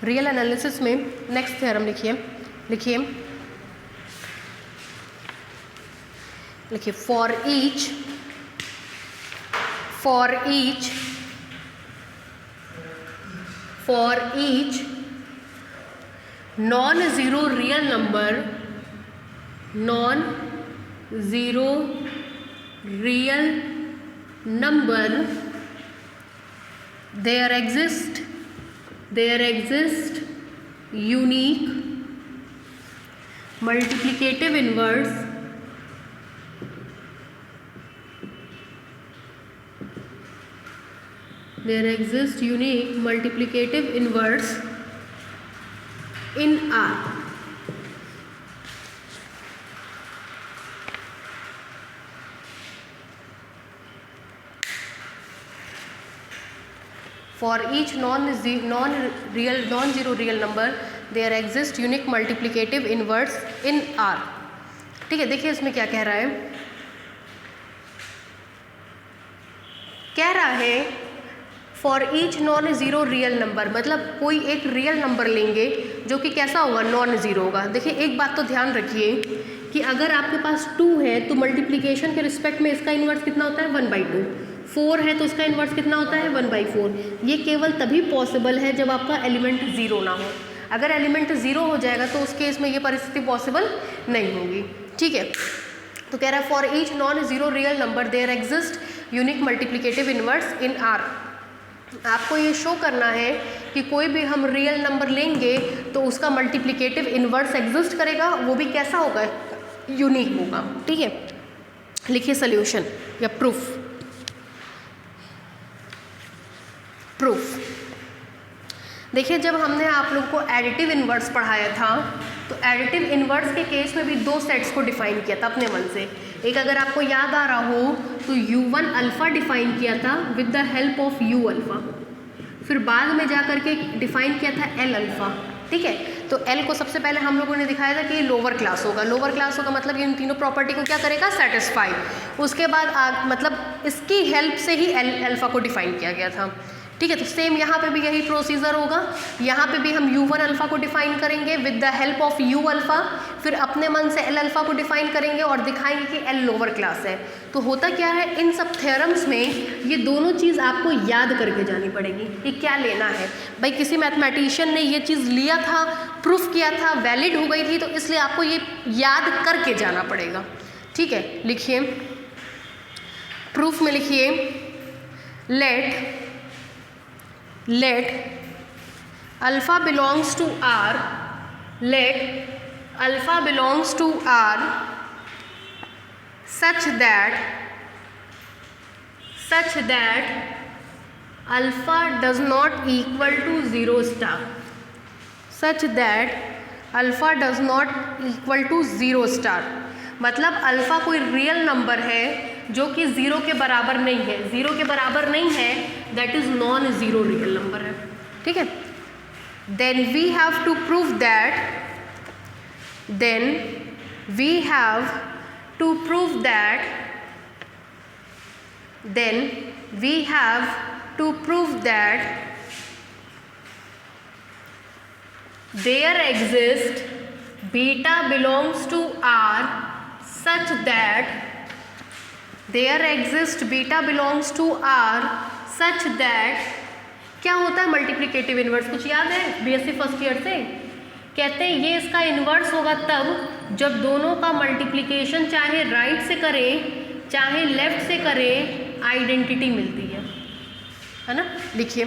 Real analysis में next theorem लिखिए for each non zero real number there exist unique multiplicative inverse in R. For each non-zero real number there exists unique multiplicative inverse in R. ठीक है, देखिए इसमें क्या कह रहा है for each non zero real number, मतलब कोई एक रियल नंबर लेंगे जो कि कैसा होगा, नॉन ज़ीरो होगा। देखिए एक बात तो ध्यान रखिए कि अगर आपके पास 2 है तो मल्टीप्लिकेशन के रिस्पेक्ट में इसका इन्वर्स कितना होता है, 1/2। 4 है तो इसका इन्वर्स कितना होता है, 1/4। ये केवल तभी पॉसिबल है जब आपका एलिमेंट ज़ीरो ना हो। अगर एलिमेंट ज़ीरो हो जाएगा तो उस केस में ये परिस्थिति पॉसिबल नहीं होगी। ठीक है, तो कह रहा है for each non zero real number there exist unique multiplicative inverse in R. आपको ये शो करना है कि कोई भी हम रियल नंबर लेंगे तो उसका मल्टीप्लिकेटिव इन्वर्स एग्जिस्ट करेगा, वो भी कैसा होगा, यूनिक होगा। ठीक है, लिखिए सॉल्यूशन या प्रूफ। देखिए जब हमने आप लोग को एडिटिव इन्वर्स पढ़ाया था तो एडिटिव इन्वर्स के केस में भी 2 सेट्स को डिफाइन किया था अपने मन से। एक अगर आपको याद आ रहा हो तो U1 अल्फ़ा डिफाइन किया था with the help of U alpha, फिर बाद में जा करके डिफाइन किया था L अल्फ़ा। ठीक है, तो L को सबसे पहले हम लोगों ने दिखाया था कि लोअर क्लास होगा। लोअर क्लास होगा मतलब इन तीनों प्रॉपर्टी को क्या करेगा, सेटिस्फाई। उसके बाद मतलब इसकी हेल्प से ही L अल्फ़ा को डिफाइन किया गया था। ठीक है, तो सेम यहाँ पे भी यही प्रोसीजर होगा। यहाँ पे भी हम U1 अल्फ़ा को डिफाइन करेंगे with the help of U alpha, फिर अपने मन से L अल्फ़ा को डिफाइन करेंगे और दिखाएंगे कि L लोअर क्लास है। तो होता क्या है, इन सब थ्योरम्स में ये दोनों चीज़ आपको याद करके जानी पड़ेगी कि क्या लेना है। भाई किसी मैथमेटिशियन ने ये चीज़ लिया था, प्रूफ किया था, वैलिड हो गई थी, तो इसलिए आपको ये याद करके जाना पड़ेगा। ठीक है, लिखिए प्रूफ में लिखिए let alpha belongs to R such that alpha does not equal to 0 star, मतलब अल्फ़ा कोई रियल नंबर है जो कि 0 के बराबर नहीं है। 0 के बराबर नहीं है, that is non zero real number है। ठीक है, then we have to prove that there exists beta belongs to R such that क्या होता है मल्टीप्लिकेटिव इन्वर्स, कुछ याद है बीएससी फर्स्ट ईयर से? कहते हैं ये इसका इन्वर्स होगा तब जब दोनों का मल्टीप्लिकेशन चाहे राइट से करें चाहे लेफ्ट से करें, आइडेंटिटी मिलती है ना। लिखिए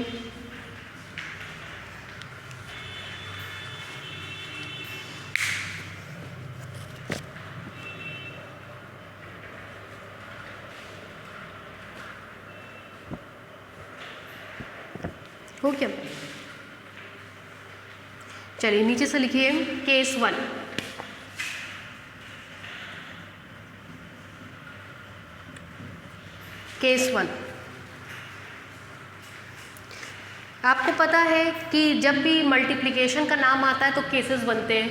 हो क्या, चलिए नीचे से लिखिए केस 1। आपको पता है कि जब भी मल्टीप्लिकेशन का नाम आता है तो केसेस बनते हैं।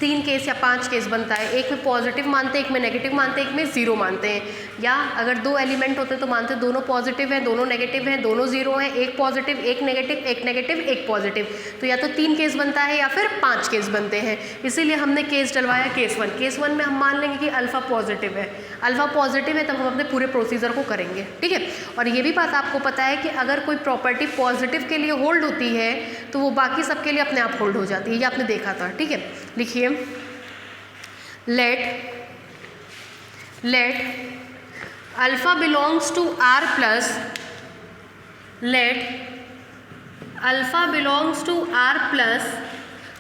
3 केस या 5 केस बनता है, एक में पॉजिटिव मानते हैं, एक में नेगेटिव मानते हैं, एक में ज़ीरो मानते हैं, या अगर 2 एलिमेंट होते हैं तो मानते हैं दोनों पॉजिटिव हैं, दोनों नेगेटिव हैं, दोनों ज़ीरो हैं, एक पॉजिटिव एक नेगेटिव एक पॉजिटिव। तो या तो 3 केस बनता है या फिर 5 केस बनते हैं, इसीलिए हमने केस डलवाया केस 1। केस 1 में हम मान लेंगे कि अल्फ़ा पॉजिटिव है, अल्फ़ा पॉजिटिव है, तब हम अपने पूरे प्रोसीजर को करेंगे, ठीक है। और ये भी बात आपको पता है कि अगर कोई प्रॉपर्टी पॉजिटिव के लिए होल्ड होती है तो वो बाकी सबके लिए अपने आप होल्ड हो जाती है, ये आपने देखा था, ठीक है। लिखिए let alpha belongs to R plus, let alpha belongs to R plus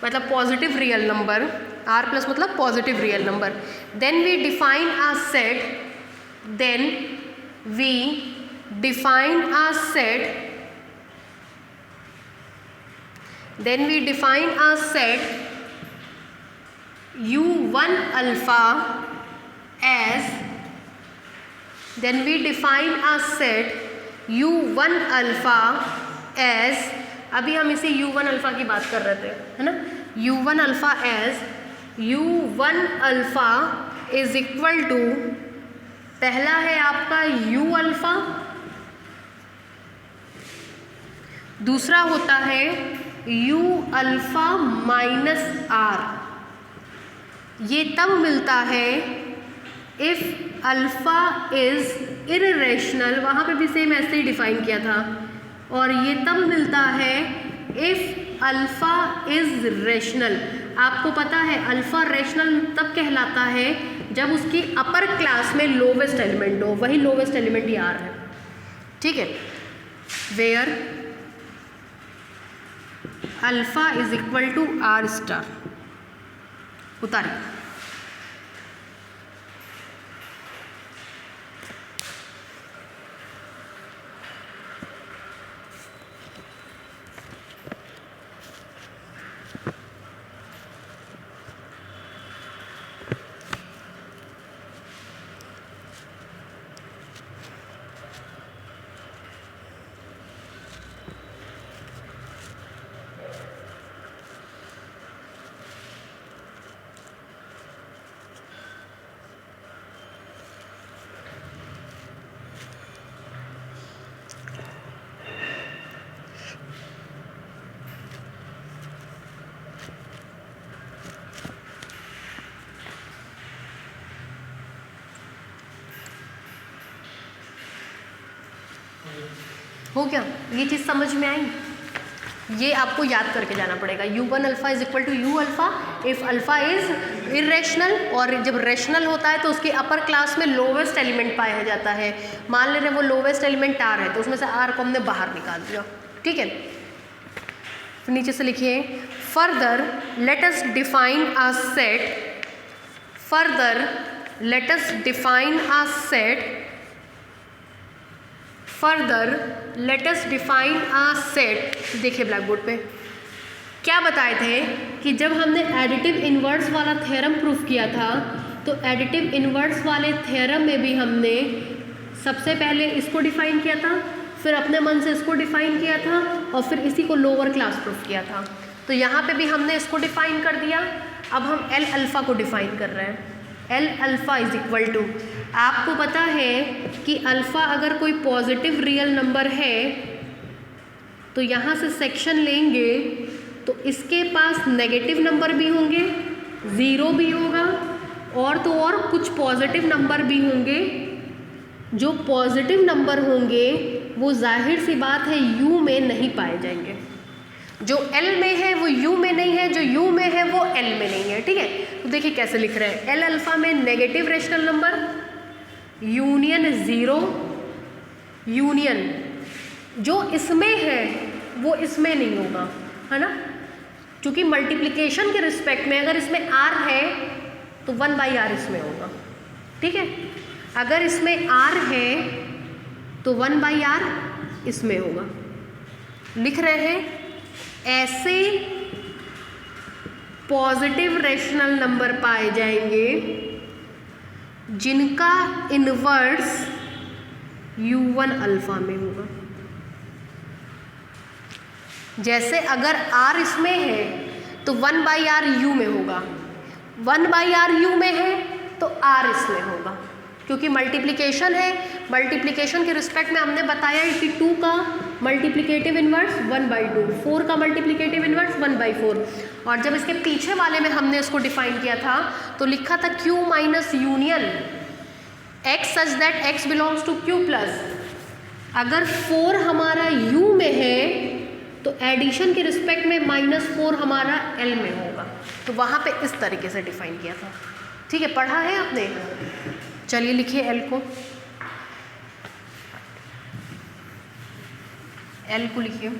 मतलब positive real number, R plus मतलब positive real number, then we define a set, then we define a set, then we define a set u1 alpha as, then we define a set u1 alpha as, अभी हम इसे u1 alpha की बात कर रहे थे, है ना। u1 alpha as u1 alpha is equal to, पहला है आपका u अल्फ़ा, दूसरा होता है u अल्फ़ा माइनस आर। ये तब मिलता है इफ़ अल्फ़ा इज़ इर्रेशनल, वहाँ पे भी सेम ऐसे ही डिफ़ाइन किया था, और ये तब मिलता है इफ़ अल्फ़ा इज़ रेशनल। आपको पता है अल्फ़ा रेशनल तब कहलाता है जब उसकी अपर क्लास में लोवेस्ट एलिमेंट हो, वही लोवेस्ट एलिमेंट ही आर है, ठीक है। Where alpha is equal to R star, उतारिए। हो गया, ये चीज़ समझ में आई। ये आपको याद करके जाना पड़ेगा। u1 alpha is equal to u alpha if alpha is irrational, और जब रेशनल होता है तो उसके अपर क्लास में लोवेस्ट एलिमेंट पाया जाता है। मान ले रहे वो लोवेस्ट एलिमेंट आर है, तो उसमें से आर को हमने बाहर निकाल दिया, ठीक है। फिर नीचे से लिखिए further let us define a set, further let us define a set, further let us define a set. देखिए ब्लैक बोर्ड पे क्या बताए थे कि जब हमने एडिटिव इन्वर्स वाला थ्योरम प्रूफ किया था, तो एडिटिव इन्वर्स वाले थ्योरम में भी हमने सबसे पहले इसको डिफाइन किया था, फिर अपने मन से इसको डिफाइन किया था, और फिर इसी को लोअर क्लास प्रूफ किया था। तो यहाँ पे भी हमने इसको डिफाइन कर दिया। अब हम एल अल्फ़ा को डिफाइन कर रहे हैं। L alpha is equal to, आपको पता है कि अल्फ़ा अगर कोई पॉजिटिव रियल नंबर है तो यहाँ से सेक्शन लेंगे तो इसके पास नेगेटिव नंबर भी होंगे, ज़ीरो भी होगा, और तो और कुछ पॉजिटिव नंबर भी होंगे। जो पॉजिटिव नंबर होंगे वो जाहिर सी बात है यू में नहीं पाए जाएंगे। जो एल में है वो यू में नहीं है, जो यू में है वो एल में नहीं है, ठीक है। तो देखिए कैसे लिख रहे हैं, एल अल्फ़ा में negative rational number union zero, union जो इसमें है वो इसमें नहीं होगा, है ना, क्योंकि मल्टीप्लिकेशन के रिस्पेक्ट में अगर इसमें आर है तो 1/r इसमें होगा, ठीक है। अगर इसमें आर है तो 1/r इसमें होगा। लिख रहे हैं ऐसे पॉजिटिव रेशनल नंबर पाए जाएंगे जिनका इन्वर्स u1 अल्फ़ा में होगा। जैसे अगर r इसमें है तो 1/r u में होगा, 1/r u में है तो r इसमें होगा, क्योंकि मल्टीप्लिकेशन है। मल्टीप्लिकेशन के रिस्पेक्ट में हमने बताया कि 2 का मल्टीप्लिकेटिव इन्वर्स 1/2, 4 का मल्टीप्लिकेटिव इन्वर्स 1/4। और जब इसके पीछे वाले में हमने इसको डिफाइन किया था तो लिखा था q minus union x such that x belongs to q plus. अगर 4 हमारा u में है तो एडिशन के रिस्पेक्ट में -4 हमारा l में होगा। तो वहाँ पे इस तरीके से डिफाइन किया था। ठीक है, पढ़ा है आपने? चलिए लिखिए l को, l को लिखिए।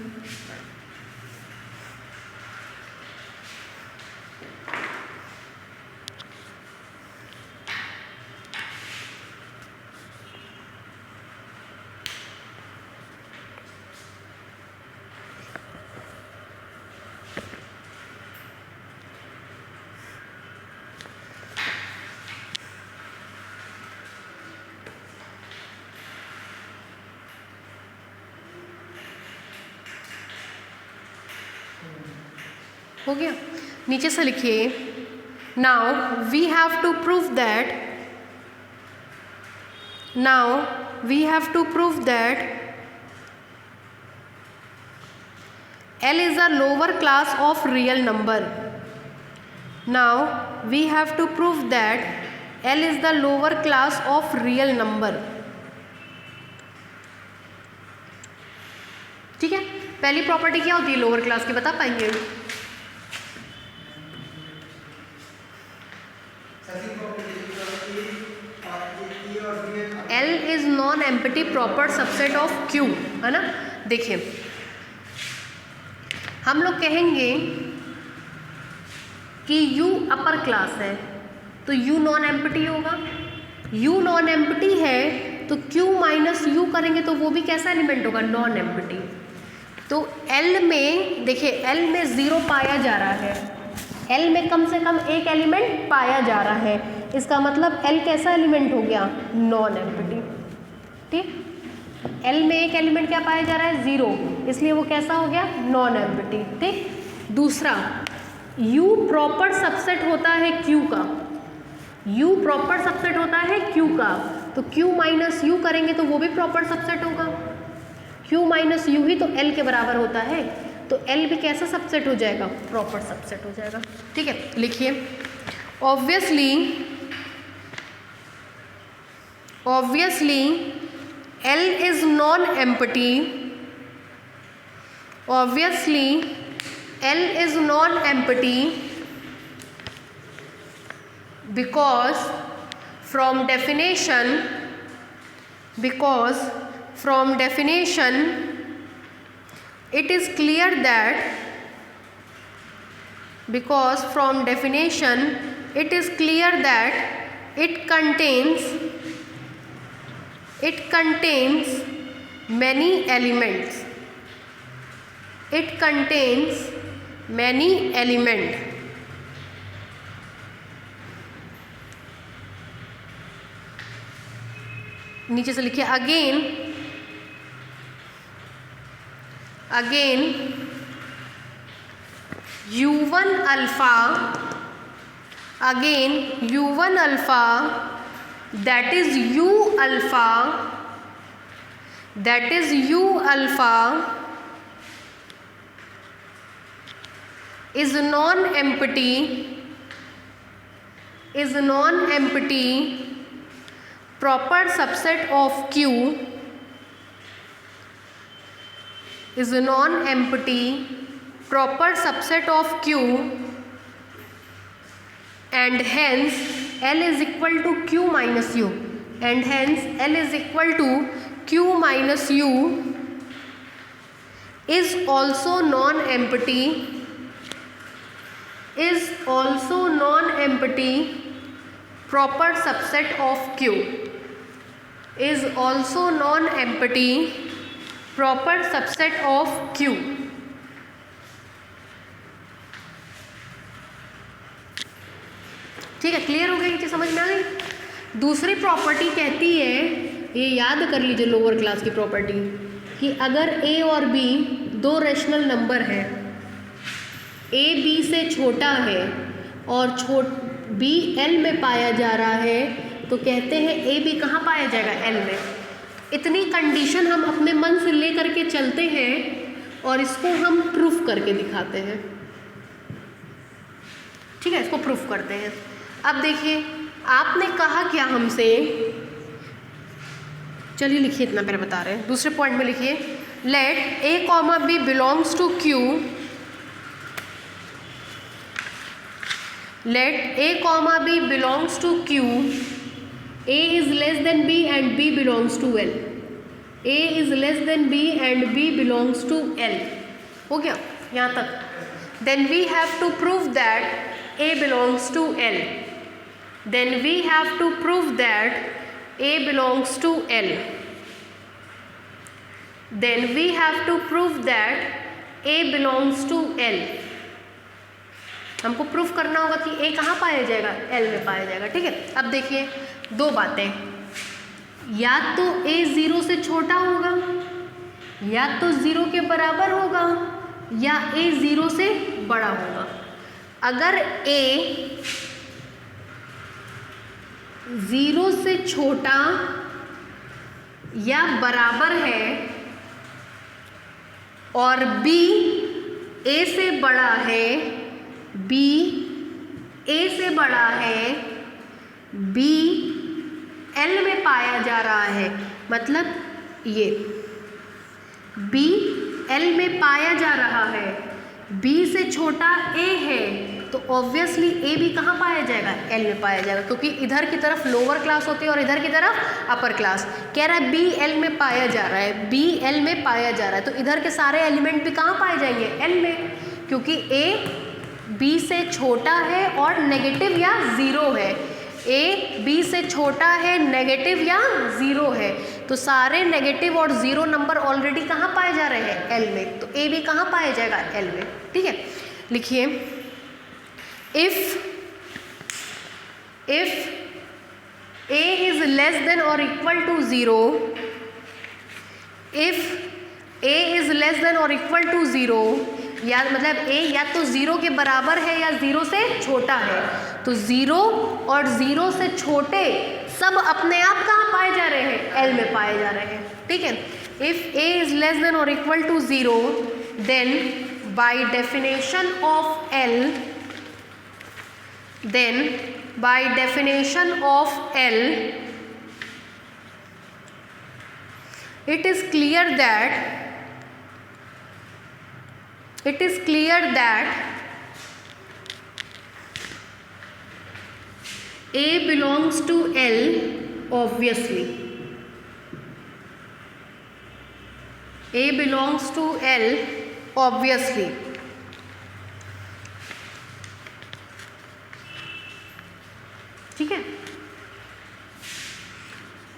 हो गया, नीचे से लिखिए। Now we have to prove that, now we have to prove that L is a lower class of real number. Now we have to prove that L is the lower class of real number. ठीक है, पहली property क्या होती है lower class की, बता पाएंगे? L is non empty proper subset of Q, है ना। देखिए हम लोग कहेंगे कि U अपर क्लास है तो U नॉन एम्प्टी होगा। U नॉन एम्प्टी है तो Q माइनस U करेंगे तो वो भी कैसा एलिमेंट होगा, नॉन एम्प्टी। तो L में देखिए, L में 0 पाया जा रहा है, L में कम से कम एक एलिमेंट पाया जा रहा है, इसका मतलब L कैसा एलिमेंट हो गया, नॉन एम्प्टी। ठीक, L में एक एलिमेंट क्या पाया जा रहा है, 0, इसलिए वो कैसा हो गया, नॉन एम्प्टी। ठीक, दूसरा U प्रॉपर सबसेट होता है Q का, U प्रॉपर सबसेट होता है Q का, तो Q माइनस U करेंगे तो वो भी प्रॉपर सबसेट होगा। Q माइनस U ही तो L के बराबर होता है, तो L भी कैसा सबसेट हो जाएगा, प्रॉपर सबसेट हो जाएगा। ठीक है, लिखिए। Obviously L is non-empty, obviously L is non-empty because from definition it is clear that it contains many elements. नीचे से लिखिए again U1 alpha, that is U alpha is non-empty proper subset of Q, and hence L is equal to Q minus U, is also non-empty proper subset of Q, ठीक है, clear हो गया, ये चीज़ समझ में आ गई। दूसरी प्रॉपर्टी कहती है, ये याद कर लीजिए लोअर क्लास की प्रॉपर्टी, कि अगर A और B दो रेशनल नंबर हैं, A B से छोटा है और बी एल में पाया जा रहा है तो कहते हैं ए बी कहाँ पाया जाएगा, एल में। इतनी कंडीशन हम अपने मन से ले करके चलते हैं और इसको हम प्रूफ करके दिखाते हैं। ठीक है, इसको प्रूफ करते हैं। अब देखिए आपने कहा क्या हमसे, चलिए लिखिए, इतना पहले बता रहे हैं। दूसरे पॉइंट में लिखिए, let A comma B belongs to Q, let A comma B belongs to Q, A is less than B and B belongs to L, A is less than B and B belongs to L. हो गया यहाँ तक। Then we have to prove that A belongs to L, then we have to prove that A belongs to L, then we have to prove that A belongs to L. हमको proof करना होगा कि ए कहाँ पाया जाएगा, L में पाया जाएगा। ठीक है, अब देखिए दो बातें, या तो ए ज़ीरो से छोटा होगा, या तो ज़ीरो के बराबर होगा, या ए ज़ीरो से बड़ा होगा। अगर ए ज़ीरो से छोटा या बराबर है और बी ए से बड़ा है, बी ए से बड़ा है, बी एल में पाया जा रहा है, मतलब ये बी एल में पाया जा रहा है, बी से छोटा ए है, तो ऑब्वियसली ए भी कहाँ पाया जाएगा, एल में पाया जाएगा, क्योंकि इधर की तरफ लोअर क्लास होती है और इधर की तरफ अपर क्लास। कह रहा है बी एल में पाया जा रहा है, बी एल में पाया जा रहा है, तो इधर के सारे एलिमेंट भी कहाँ पाए जाएंगे, एल में, क्योंकि ए बी से छोटा है और नेगेटिव या ज़ीरो है, ए बी से छोटा है, नेगेटिव या ज़ीरो है, तो सारे नेगेटिव और ज़ीरो नंबर ऑलरेडी कहाँ पाए जा रहे हैं, एल में, तो ए भी कहाँ पाया जाएगा, एल में। ठीक है, लिखिए, if A is less than और equal to zero, if A is less than और इक्वल टू ज़ीरो, या मतलब ए या तो ज़ीरो के बराबर है या ज़ीरो से छोटा है, तो ज़ीरो और ज़ीरो से छोटे सब अपने आप कहाँ पाए जा रहे हैं, एल में पाए जा रहे हैं। ठीक है, if A is less than और equal to zero, then by definition of L, then by definition of L, it is clear that A belongs to L, obviously A belongs to L, obviously। ठीक है,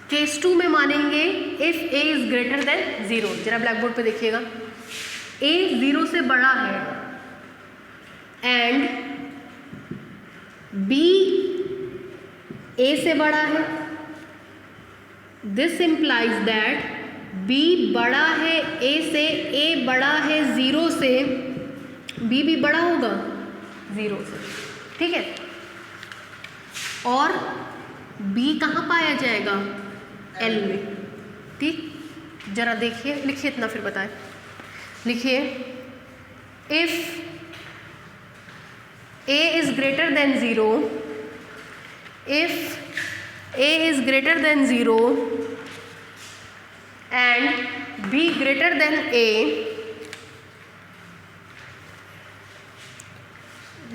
case 2 में मानेंगे if A is greater than zero. जरा black board पे देखिएगा, ए zero से बड़ा है एंड बी ए से बड़ा है, दिस इम्प्लाइज दैट बी बड़ा है ए से, ए बड़ा है ज़ीरो से, बी भी बड़ा होगा ज़ीरो से। ठीक है, और B कहाँ पाया जाएगा, L में। ठीक, जरा देखिए, लिखिए इतना फिर बताएं। लिखिए, if A is greater than zero, if A is greater than zero and B greater than A,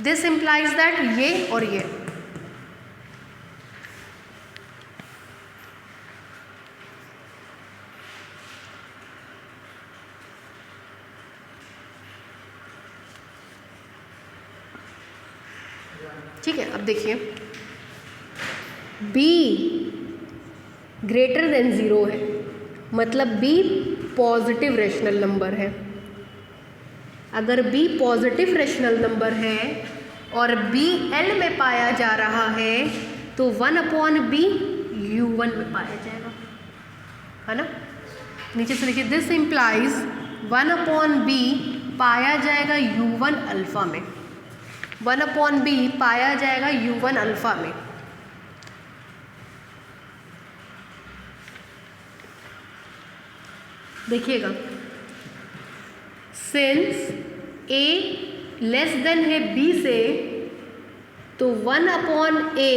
this implies that ये और ये, ठीक है। अब देखिए, B ग्रेटर देन ज़ीरो है, मतलब B पॉजिटिव रेशनल नंबर है। अगर B पॉजिटिव रेशनल नंबर है और B L में पाया जा रहा है तो 1/B U1 में पाया जाएगा, है ना। नीचे से लिखिए, दिस इम्प्लाइज 1/B पाया जाएगा U1 अल्फ़ा में। 1/b पाया जाएगा u1 अल्फा में। देखिएगा, सिंस a लेस देन है b से, तो 1/a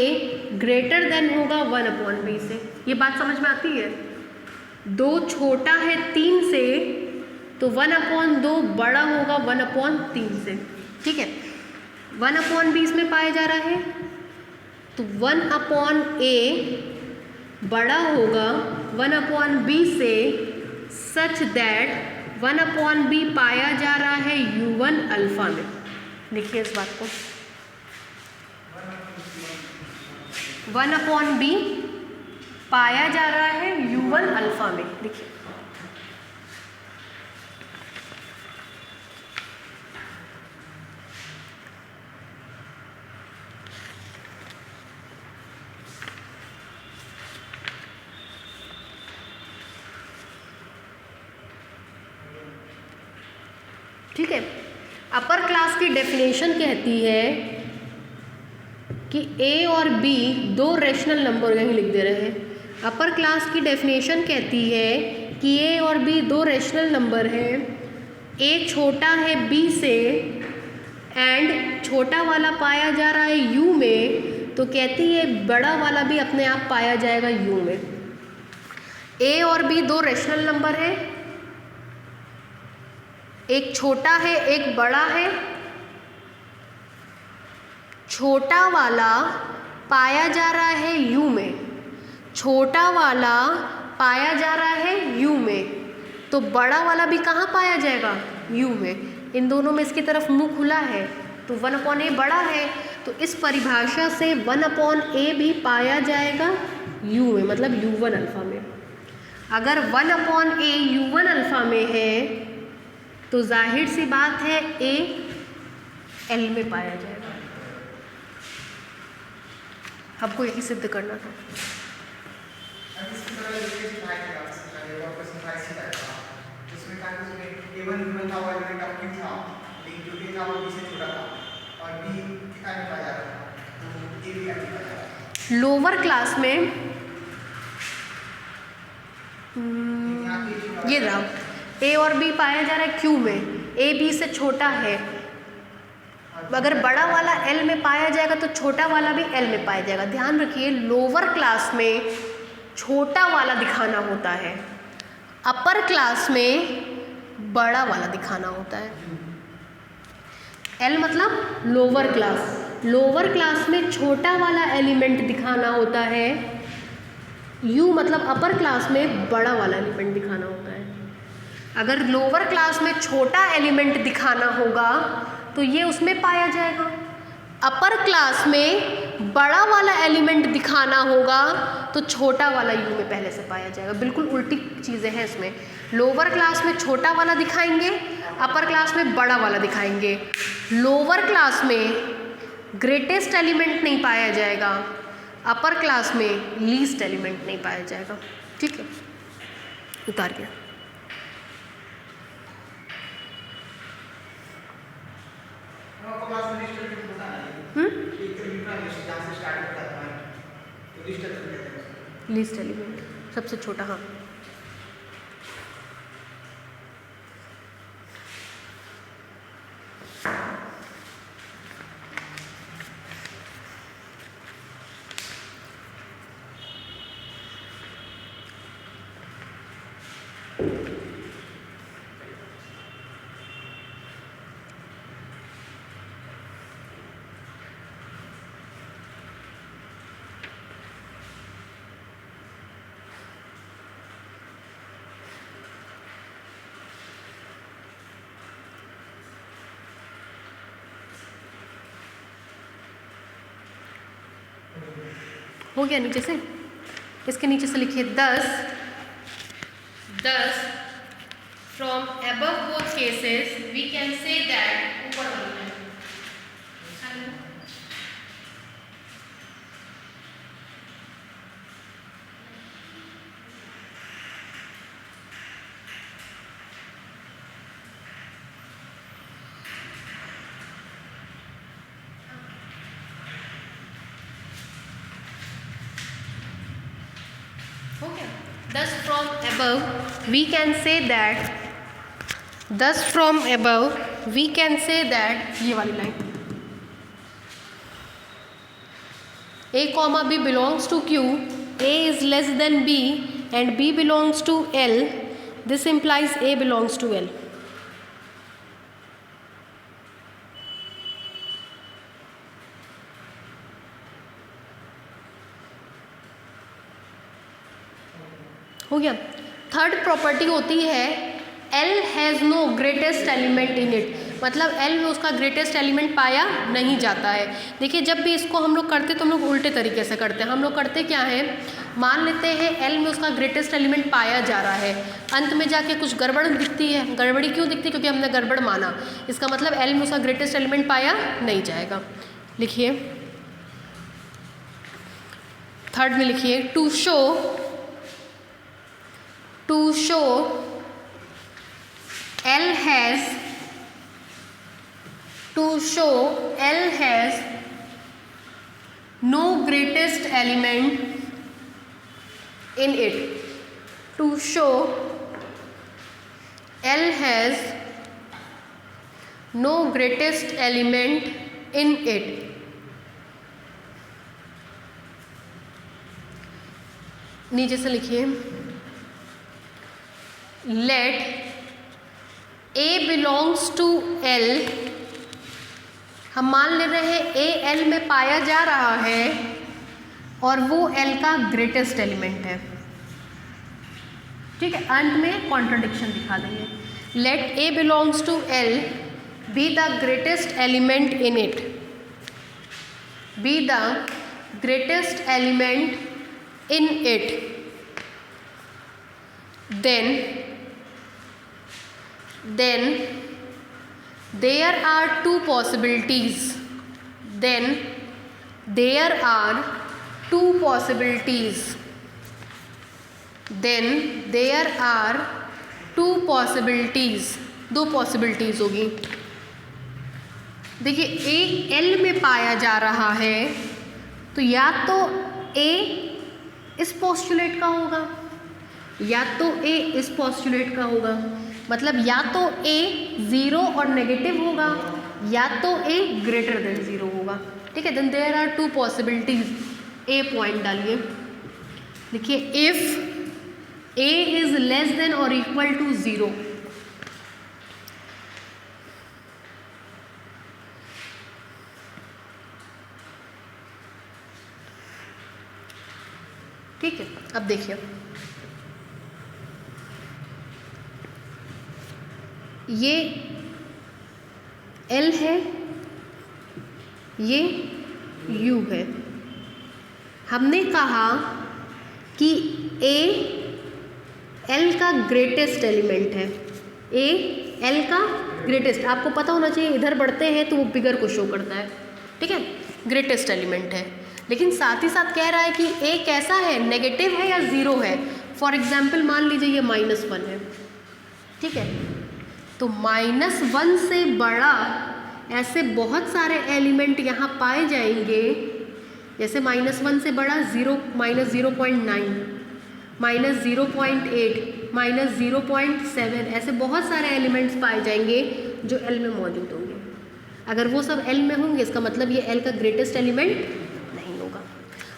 ग्रेटर देन होगा 1/b से। ये बात समझ में आती है? 2 छोटा है 3 से, तो 1/2 बड़ा होगा 1/3 से। ठीक है, 1/b इसमें पाया जा रहा है, तो 1/a बड़ा होगा 1/b से, सच दैट 1/b पाया जा रहा है u1 अल्फा में। लिखिए इस बात को, 1/b पाया जा रहा है u1 अल्फा में। लिखिए, ठीक है। अपर क्लास की डेफिनेशन कहती है कि a और b दो रेशनल नंबर, यहीं लिख दे रहे हैं। अपर क्लास की डेफिनेशन कहती है कि a और b दो रेशनल नंबर हैं, a छोटा है b से एंड छोटा वाला पाया जा रहा है u में, तो कहती है बड़ा वाला भी अपने आप पाया जाएगा u में। a और b दो रेशनल नंबर है, एक छोटा है एक बड़ा है, छोटा वाला पाया जा रहा है u में, छोटा वाला पाया जा रहा है u में, तो बड़ा वाला भी कहाँ पाया जाएगा? u में। इन दोनों में इसकी तरफ मुंह खुला है, तो 1/a बड़ा है, तो इस परिभाषा से 1/a भी पाया जाएगा u में, मतलब u1 अल्फा में। अगर 1/a u1 अल्फा में है, तो जाहिर सी बात है a l में पाया जाएगा। आपको यही सिद्ध करना था। लोअर क्लास में ये रहा, a और b पाया जा रहा है q में, a b से छोटा है। अगर बड़ा वाला l में पाया जाएगा तो छोटा वाला भी l में पाया जाएगा। ध्यान रखिए, लोअर क्लास में छोटा वाला दिखाना होता है, अपर क्लास में बड़ा वाला दिखाना होता है। l मतलब लोअर क्लास, लोअर क्लास में छोटा वाला एलिमेंट दिखाना होता है, u मतलब अपर क्लास में बड़ा वाला एलिमेंट दिखाना होता है। अगर लोअर क्लास में छोटा एलिमेंट दिखाना होगा तो ये उसमें पाया जाएगा, अपर क्लास में बड़ा वाला एलिमेंट दिखाना होगा तो छोटा वाला u में पहले से पाया जाएगा। बिल्कुल उल्टी चीज़ें हैं इसमें, लोअर क्लास में छोटा वाला दिखाएंगे, अपर क्लास में बड़ा वाला दिखाएंगे। लोअर क्लास में ग्रेटेस्ट एलिमेंट नहीं पाया जाएगा, अपर क्लास में लीस्ट एलिमेंट नहीं पाया जाएगा। ठीक है, उतार गया। लीस्ट एलिमेंट सबसे छोटा, हाँ। हो गया नीचे से, इसके नीचे से लिखिए 10 from above both cases we can say that ऊपर वाला है। Thus from above we can say that ये वाली line A comma B belongs to Q, A is less than B and B belongs to L. This implies A belongs to L. हो गया। Third property होती है L has no greatest element in it, मतलब L में उसका greatest element पाया नहीं जाता है। देखिए जब भी इसको हम लोग करते तो हम लोग उल्टे तरीके से करते हैं। हम लोग करते क्या है, मान लेते हैं L में उसका ग्रेटेस्ट एलिमेंट पाया जा रहा है, अंत में जाके कुछ गड़बड़ दिखती है। गड़बड़ी क्यों दिखती है? क्योंकि हमने गड़बड़ माना, इसका मतलब L में उसका ग्रेटेस्ट एलिमेंट पाया नहीं जाएगा। लिखिए थर्ड में लिखिए to show L has no greatest element in it. To show L has no greatest element in it. नीचे से लिखिए let A belongs to L। हम मान ले रहे हैं A L में पाया जा रहा है और वो L का ग्रेटेस्ट एलिमेंट है। ठीक है, अंत में कॉन्ट्रडिक्शन दिखा देंगे। Let A belongs to L be the greatest element in it, be the greatest element in it, then there are two possibilities. दो पॉसिबिलिटीज होगी। देखिए A L में पाया जा रहा है तो या तो A इस पोस्टुलेट का होगा या तो A इस पोस्टुलेट का होगा, मतलब या तो A 0 और नेगेटिव होगा या तो A ग्रेटर देन 0 होगा। ठीक है, then there are two possibilities. A point डालिए, लिखिए if A is less than और इक्वल टू 0, ठीक है। अब देखिए ये L है, ये U है। हमने कहा कि A L का ग्रेटेस्ट एलिमेंट है, A L का ग्रेटेस्ट, आपको पता होना चाहिए इधर बढ़ते हैं तो वो बिगर को शो करता है। ठीक है, ग्रेटेस्ट एलिमेंट है, लेकिन साथ ही साथ कह रहा है कि A कैसा है, नेगेटिव है या 0 है। फॉर एग्जाम्पल मान लीजिए ये -1 है। ठीक है, तो -1 से बड़ा ऐसे बहुत सारे एलिमेंट यहाँ पाए जाएंगे, जैसे -1 से बड़ा 0, -0.9, -0.8, -0.7, ऐसे बहुत सारे एलिमेंट्स पाए जाएंगे जो L में मौजूद होंगे। अगर वो सब L में होंगे इसका मतलब ये L का ग्रेटेस्ट एलिमेंट नहीं होगा।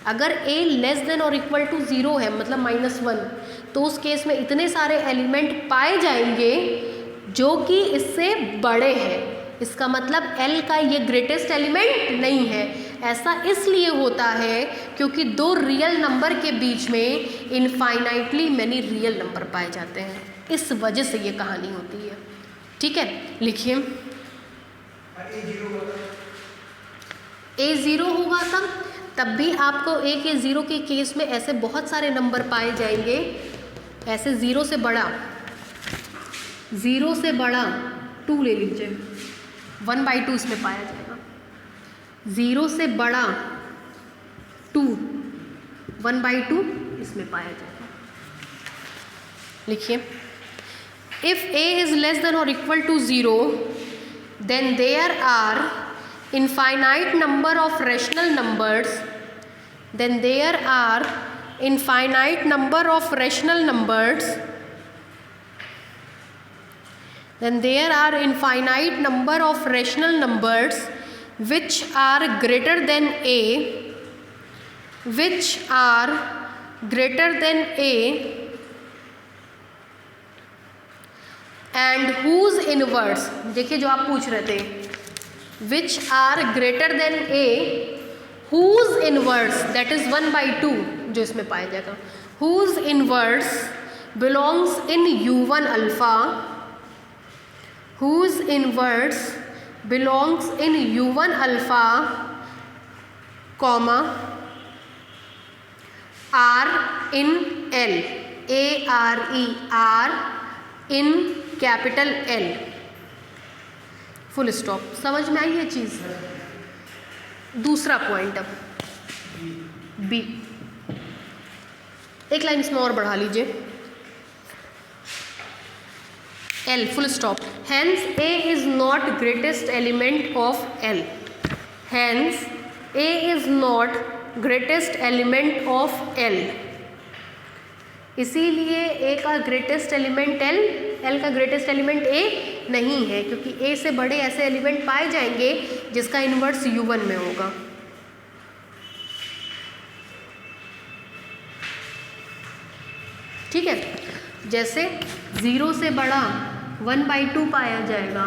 अगर A लेस देन और इक्वल टू 0 है, मतलब -1, तो उस केस में इतने सारे एलिमेंट पाए जाएंगे जो कि इससे बड़े हैं। इसका मतलब L का ये ग्रेटेस्ट एलिमेंट नहीं है। ऐसा इसलिए होता है क्योंकि दो रियल नंबर के बीच में इनफाइनाइटली मैनी रियल नंबर पाए जाते हैं, इस वजह से ये कहानी होती है। ठीक है, लिखिए A 0 होगा तब भी आपको A के 0 के केस में ऐसे बहुत सारे नंबर पाए जाएंगे, ऐसे 0 से बड़ा 2 ले लीजिए, 1/2 इसमें पाया जाएगा। 0 से बड़ा 2, 1/2 इसमें पाया जाएगा। लिखिए if A is less than और equal to 0 then there are infinite number of rational numbers, then there are infinite number of rational numbers, then there are infinite number of rational numbers which are greater than a, which are greater than a, and whose inverse, देखिए जो आप पूछ रहे थे, which are greater than a, whose inverse that is 1/2 जो इसमें पाया जाएगा, whose inverse belongs in u1 alpha, whose inverse belongs in u1 alpha, comma R in L, ARE, R in capital L, full stop. समझ में आई ये चीज़? दूसरा point अब B, एक लाइन इसमें और बढ़ा लीजिए, L full stop. Hence A is not greatest element of L, hence A is not greatest element of L, इसीलिए A का ग्रेटेस्ट एलिमेंट L का ग्रेटेस्ट एलिमेंट A नहीं है, क्योंकि A से बड़े ऐसे एलिमेंट पाए जाएंगे जिसका इन्वर्स U1 में होगा। ठीक है, जैसे 0 से बड़ा 1/2 पाया जाएगा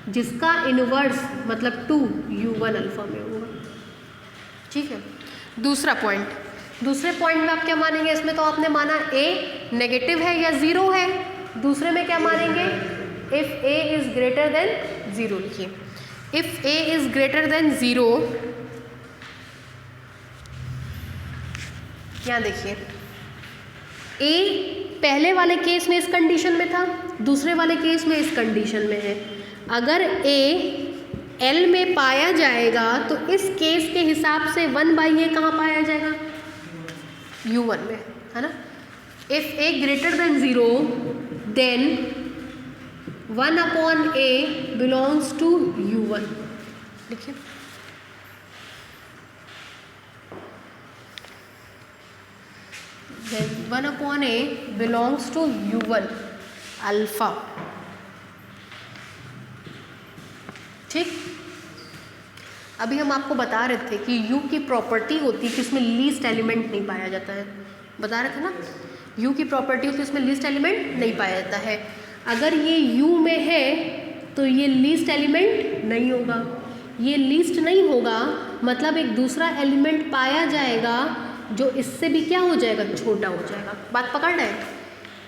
जिसका इन्वर्स मतलब 2 U1 अल्फा में होगा। ठीक है, दूसरा पॉइंट, दूसरे पॉइंट में आप क्या मानेंगे? इसमें तो आपने माना A नेगेटिव है या 0 है, दूसरे में क्या मानेंगे? If A is greater than 0 लिखिए, if A is greater than 0, यहाँ देखिए A पहले वाले केस में इस कंडीशन में था, दूसरे वाले केस में इस कंडीशन में है। अगर A L में पाया जाएगा तो इस केस के हिसाब से 1/A कहाँ पाया जाएगा? U1 में, है ना। If A greater than 0 then 1/A belongs to U1, लिखिए। then 1/A belongs to U1 alpha. ठीक, अभी हम आपको बता रहे थे कि U की प्रॉपर्टी होती है कि उसमें लीस्ट एलिमेंट नहीं पाया जाता है, बता रहे थे ना। U की प्रॉपर्टी होती है उसमें लीस्ट एलिमेंट नहीं पाया जाता है। अगर ये U में है तो ये लीस्ट एलिमेंट नहीं होगा, ये लीस्ट नहीं होगा मतलब एक दूसरा एलिमेंट पाया जाएगा जो इससे भी क्या हो जाएगा? छोटा हो जाएगा। बात पकड़ रहे हैं?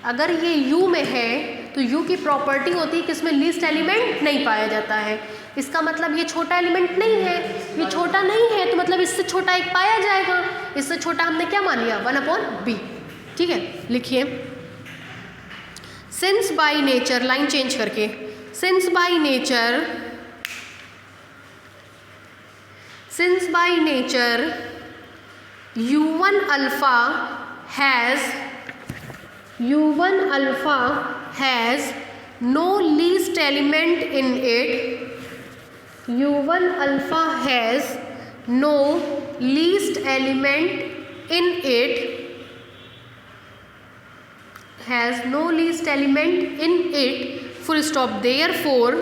अगर ये U में है तो U की प्रॉपर्टी होती है कि इसमें लीस्ट एलिमेंट नहीं पाया जाता है, इसका मतलब ये छोटा एलिमेंट नहीं है, ये छोटा नहीं है तो मतलब इससे छोटा एक पाया जाएगा, इससे छोटा हमने क्या मान लिया? 1/B। ठीक है, लिखिए since by nature, line change करके, since by nature, since by nature U1 alpha has no least element in it, U1 alpha has no least element in it, has no least element in it, full stop। therefore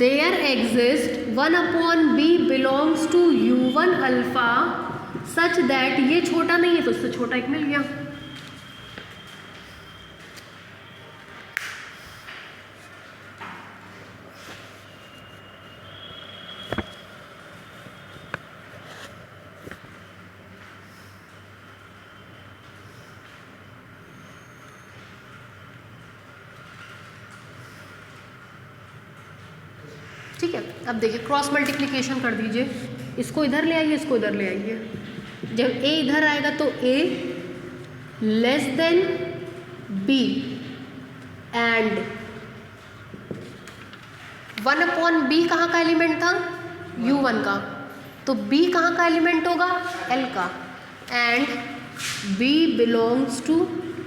there exists 1/B belongs to U1 alpha such that, ये छोटा नहीं है तो उससे छोटा एक मिल गया। ठीक है, अब देखिए क्रॉस मल्टीप्लिकेशन कर दीजिए, इसको इधर ले आइए, इसको इधर ले आइए। जब A इधर आएगा तो A less than B and 1/B कहाँ का एलिमेंट था? U1 का, तो B कहाँ का एलिमेंट होगा? L का, and B belongs to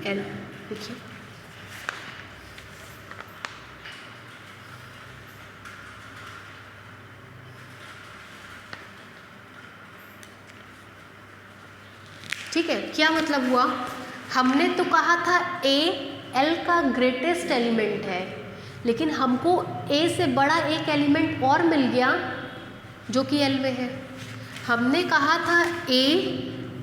L। देखिए ठीक है, क्या मतलब हुआ, हमने तो कहा था ए एल का ग्रेटेस्ट एलिमेंट है, लेकिन हमको ए से बड़ा एक एलिमेंट और मिल गया जो कि एल में है। हमने कहा था ए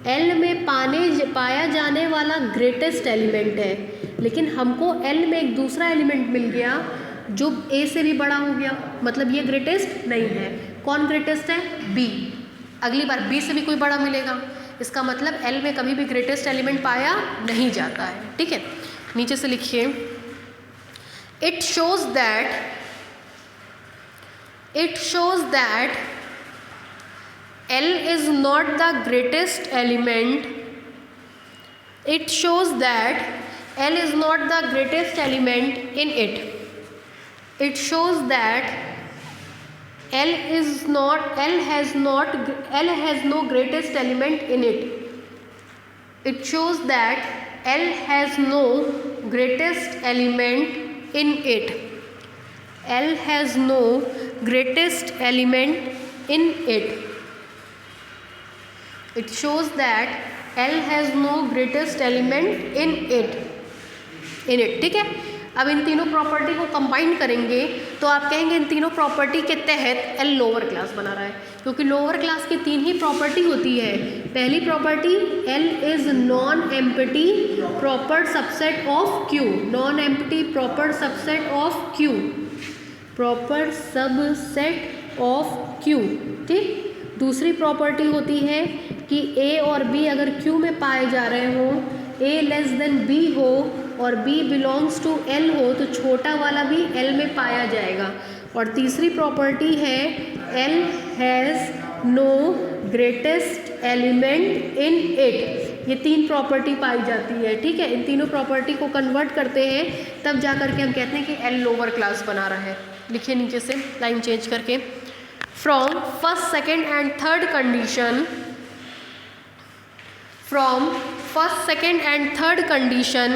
एल में पाया जाने वाला ग्रेटेस्ट एलिमेंट है, लेकिन हमको एल में एक दूसरा एलिमेंट मिल गया जो ए से भी बड़ा हो गया, मतलब ये ग्रेटेस्ट नहीं है। कौन ग्रेटेस्ट है, बी। अगली बार बी से भी कोई बड़ा मिलेगा, इसका मतलब एल में कभी भी ग्रेटेस्ट एलिमेंट पाया नहीं जाता है। ठीक है, नीचे से लिखिए, it shows that L is not the greatest element. It shows that L is not the greatest element in it. It shows that L has no greatest element in it. It shows that L has no greatest element in it. L has no greatest element in it. It shows that L has no greatest element in it. ठीक है, अब इन तीनों property को combine करेंगे तो आप कहेंगे इन तीनों प्रॉपर्टी के तहत L लोअर क्लास बना रहा है, क्योंकि लोअर क्लास की तीन ही प्रॉपर्टी होती है। पहली property, L is non empty proper subset of Q, non empty proper subset of Q, proper subset of Q। ठीक, दूसरी प्रॉपर्टी होती है कि A और B अगर Q में पाए जा रहे हो, A लेस देन B हो और B बिलोंग्स टू L हो, तो छोटा वाला भी L में पाया जाएगा। और तीसरी प्रॉपर्टी है L has no greatest element in it. ये तीन प्रॉपर्टी पाई जाती है। ठीक है, इन तीनों प्रॉपर्टी को कन्वर्ट करते हैं तब जा करके हम कहते हैं कि L लोअर क्लास बना रहा है। लिखिए नीचे से लाइन चेंज करके, from first, second and third condition, from first, second and third condition,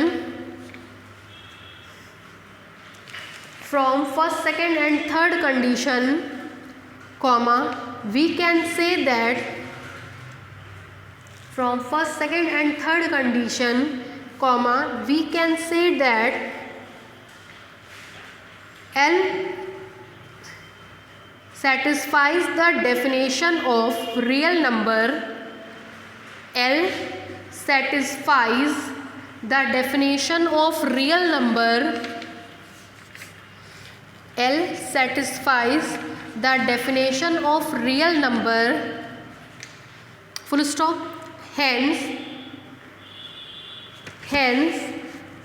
from first, second and third condition, comma, we can say that from first, second and third condition, comma, we can say that L satisfies the definition of real number. L satisfies the definition of real number. L satisfies the definition of real number. Full stop. Hence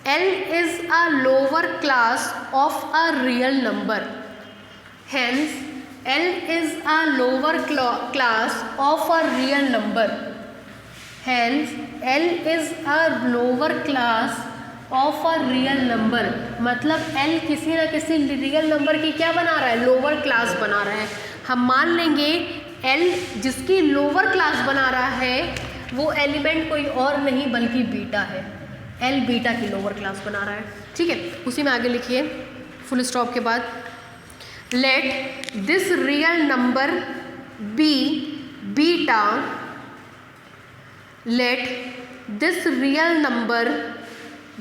L is a lower class of a real number. Hence L is a lower class of a real number. Hence L is a lower class of a real number. मतलब L किसी ना किसी real number की क्या बना रहा है, lower class बना रहा है। हम मान लेंगे L जिसकी लोअर क्लास बना रहा है वो एलिमेंट कोई और नहीं बल्कि बीटा है। L बीटा की लोअर क्लास बना रहा है। ठीक है, उसी में आगे लिखिए फुल स्टॉप के बाद, let this real number be beta, let this real number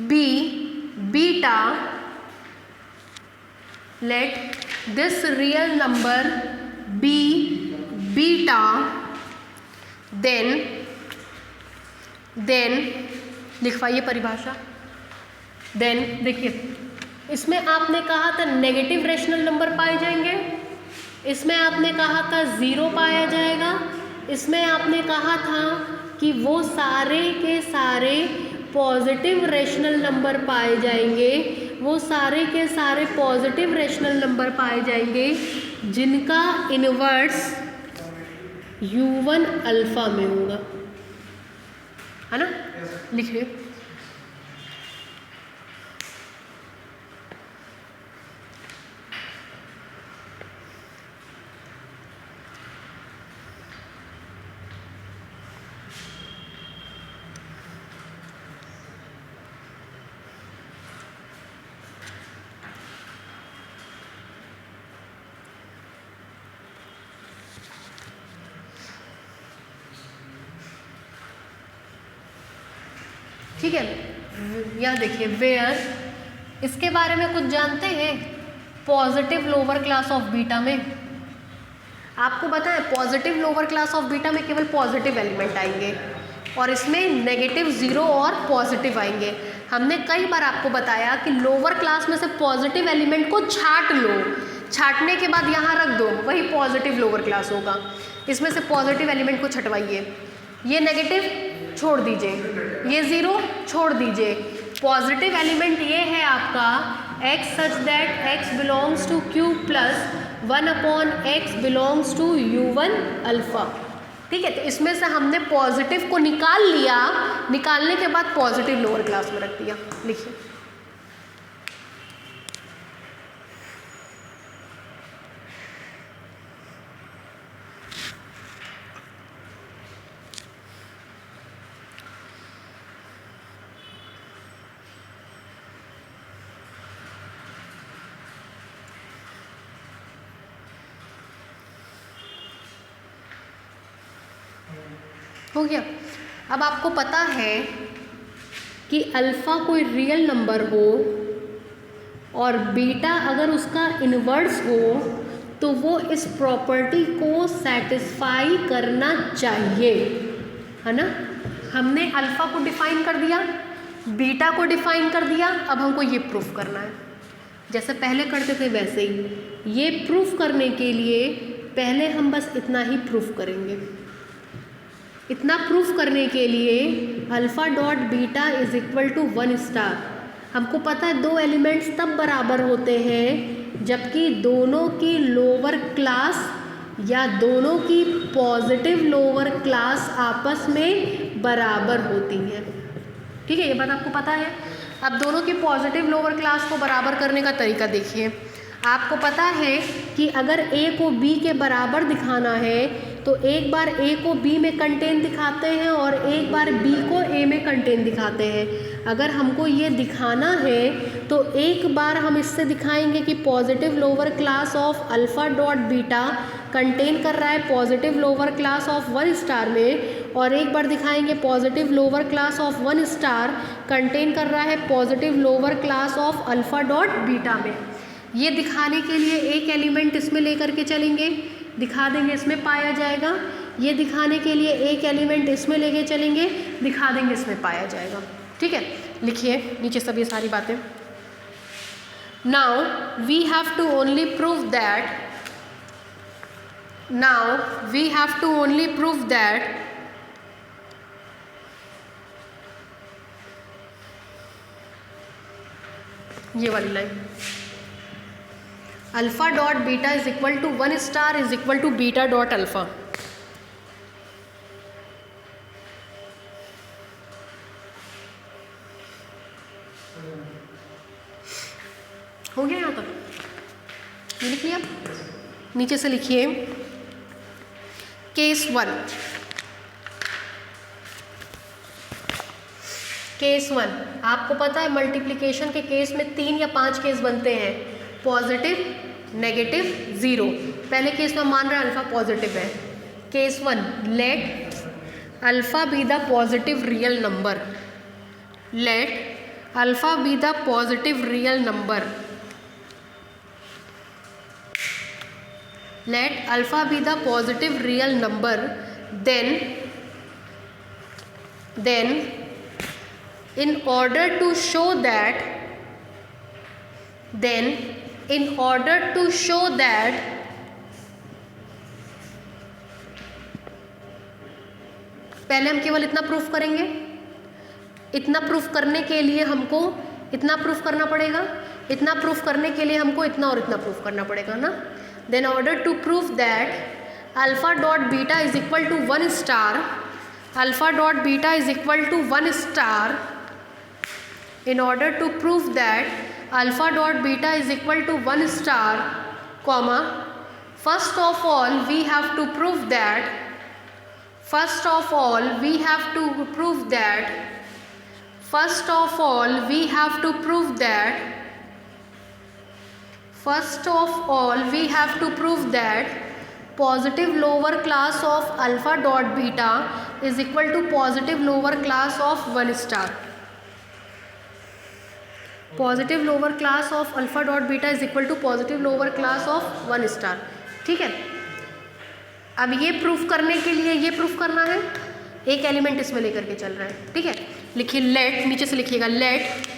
be beta, let this real number be beta, then लिखवाइए परिभाषा। देन देखिए, इसमें आपने कहा था नेगेटिव रेशनल नंबर पाए जाएंगे, इसमें आपने कहा था ज़ीरो पाया जाएगा, इसमें आपने कहा था कि वो सारे के सारे पॉजिटिव रेशनल नंबर पाए जाएंगे, वो सारे के सारे पॉजिटिव रेशनल नंबर पाए जाएंगे जिनका इनवर्स U1 अल्फ़ा में होगा, है ना। लिखिए, ठीक है, यहाँ देखिए वेयर, इसके बारे में कुछ जानते हैं? Positive lower class of beta में आपको पता है positive lower class of beta में केवल पॉजिटिव एलिमेंट आएंगे और इसमें नेगेटिव 0 और पॉजिटिव आएंगे। हमने कई बार आपको बताया कि लोअर क्लास में से पॉजिटिव एलिमेंट को छाट लो, छाटने के बाद यहाँ रख दो, वही पॉजिटिव लोअर क्लास होगा। इसमें से पॉजिटिव एलिमेंट को छटवाइए, ये नेगेटिव छोड़ दीजिए, ये 0 छोड़ दीजिए। पॉजिटिव एलिमेंट ये है आपका x such that x belongs to q plus 1/x belongs to u1 alpha. ठीक है, तो इसमें से हमने पॉजिटिव को निकाल लिया, निकालने के बाद पॉजिटिव लोअर क्लास में रख दिया। लिखिए हो गया। अब आपको पता है कि अल्फ़ा कोई रियल नंबर हो और बीटा अगर उसका इन्वर्स हो तो वो इस प्रॉपर्टी को सेटिस्फाई करना चाहिए, है ना। हमने अल्फ़ा को डिफ़ाइन कर दिया, बीटा को डिफ़ाइन कर दिया, अब हमको ये प्रूफ करना है। जैसे पहले करते थे वैसे ही ये प्रूफ करने के लिए पहले हम बस इतना ही प्रूफ करेंगे। इतना प्रूफ करने के लिए alpha dot beta is equal to 1 star. हमको पता है दो एलिमेंट्स तब बराबर होते हैं जबकि दोनों की लोअर क्लास या दोनों की पॉजिटिव लोअर क्लास आपस में बराबर होती हैं। ठीक है, ये बात आपको पता है। अब दोनों की पॉजिटिव लोअर क्लास को बराबर करने का तरीका देखिए। आपको पता है कि अगर a को b के बराबर दिखाना है तो एक बार a को b में कंटेन दिखाते हैं और एक बार b को a में कंटेन दिखाते हैं। अगर हमको ये दिखाना है तो एक बार हम इससे दिखाएंगे कि positive lower class of alpha dot beta contain कर रहा है positive lower class of 1 star में, और एक बार दिखाएंगे positive lower class of 1 star contain कर रहा है positive lower class of alpha dot beta में। ये दिखाने के लिए एक एलिमेंट इसमें लेकर के चलेंगे, दिखा देंगे इसमें पाया जाएगा। ये दिखाने के लिए एक एलिमेंट इसमें लेके चलेंगे, दिखा देंगे इसमें पाया जाएगा। ठीक है, लिखिए नीचे सब ये सारी बातें। Now we have to only prove that ये वाली line alpha dot beta is equal to 1 star is equal to beta dot alpha. हो गया यहाँ तक? ये लिख लिया? नीचे से लिखिए केस 1। केस 1 आपको पता है मल्टीप्लिकेशन के केस में 3 या 5 केस बनते हैं, पॉजिटिव, नेगेटिव, 0। पहले केस में मान रहे हैं अल्फ़ा पॉजिटिव है। Case 1 late alpha be the positive real number, late alpha be the positive real number, late alpha be the positive real number, then in order to show that पहले हम केवल इतना proof करेंगे। इतना proof करने के लिए हमको इतना प्रूफ करना पड़ेगा, इतना प्रूफ करने के लिए हमको इतना और इतना प्रूफ करना पड़ेगा ना। Then order to proof that alpha dot beta is equal to 1 star, alpha dot beta is equal to 1 star, in order to prove that alpha dot beta is equal to 1 star, comma, first of all we have to prove that positive lower class of alpha dot beta is equal to positive lower class of 1 star। Positive lower class of alpha dot beta is equal to positive lower class of 1 star. ठीक है, अब ये proof करने के लिए ये proof करना है, एक एलिमेंट इसमें लेकर के चल रहा है। ठीक है, लिखिए लेट, नीचे से लिखिएगा let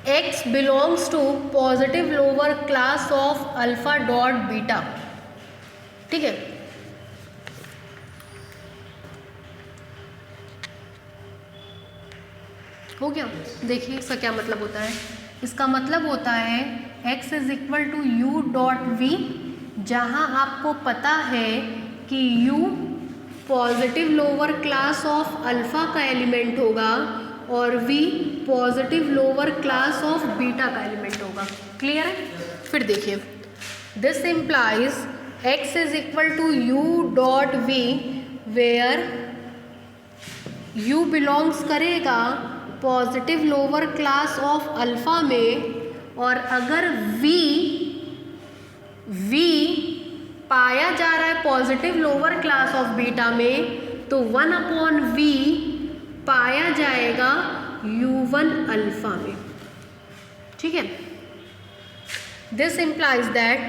x belongs to positive lower class of alpha dot beta. ठीक है, हो गया। देखिए इसका क्या मतलब होता है, इसका मतलब होता है x is equal to you dot V, जहाँ आपको पता है कि u positive lower class of alpha का एलिमेंट होगा और v positive lower class of beta का एलिमेंट होगा। क्लियर है? फिर देखिए, this implies x is equal to you dot we where u belongs करेगा positive lower class of alpha में, और अगर v पाया जा रहा है positive lower class of beta में, तो 1/v पाया जाएगा u1 अल्फा में। ठीक है, this implies that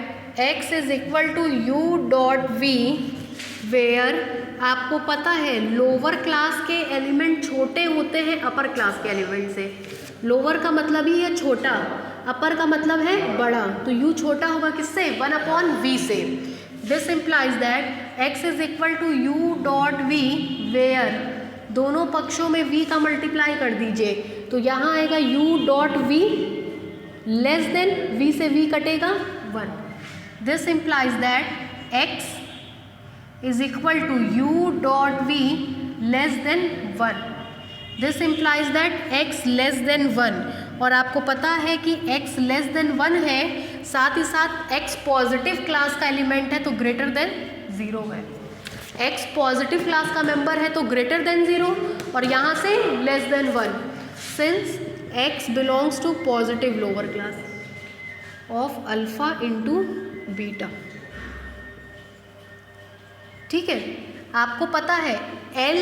x is equal to you dot we where आपको पता है लोअर क्लास के एलिमेंट छोटे होते हैं अपर क्लास के एलिमेंट से। लोअर का मतलब ही है छोटा, अपर का मतलब है बड़ा, तो u छोटा होगा किससे? 1/v से। This implies that x is equal to you dot we where दोनों पक्षों में v का मल्टीप्लाई कर दीजिए, तो यहाँ आएगा u dot v less than v से v कटेगा 1। This implies that x is equal to u dot v less than 1। This implies that x less than 1, और आपको पता है कि x लेस देन 1 है, साथ ही साथ x पॉजिटिव क्लास का एलिमेंट है तो ग्रेटर देन 0 है। x पॉजिटिव क्लास का मेंबर है तो ग्रेटर देन 0, और यहाँ से less than 1, since x belongs to positive lower class of alpha into beta. ठीक है, आपको पता है L